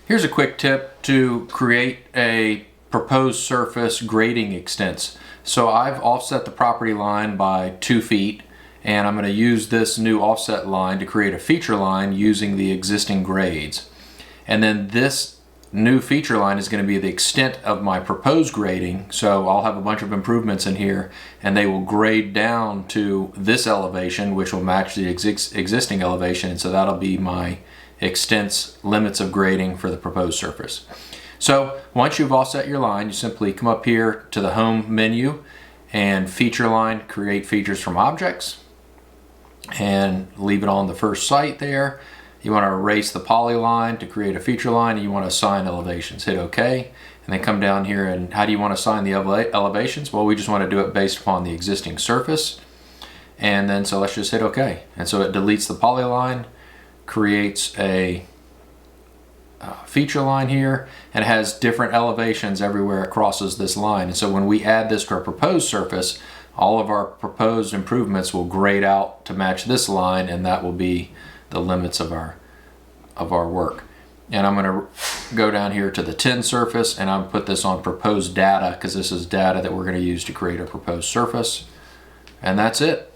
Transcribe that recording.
Here's a quick tip to create a proposed surface grading extents. So I've offset the property line by 2 feet, and I'm going to use this new offset line to create a feature line using the existing grades. And then this new feature line is going to be the extent of my proposed grading. So I'll have a bunch of improvements in here, and they will grade down to this elevation, which will match the existing elevation. And so that'll be my extents limits of grading for the proposed surface. So once you've offset your line, you simply come up here to the home menu and feature line, create features from objects, and leave it on the first site there. You want to erase the polyline to create a feature line, and you want to assign elevations. Hit OK, and then come down here, and how do you want to assign the elevations? Well, we just want to do it based upon the existing surface. And then so let's just hit OK. And so it deletes the polyline, creates a feature line here, and it has different elevations everywhere it crosses this line. And so when we add this to our proposed surface, all of our proposed improvements will grade out to match this line, and that will be the limits of our work. And I'm going to go down here to the 10 surface, and I'll put this on proposed data because this is data that we're going to use to create a proposed surface. And that's it.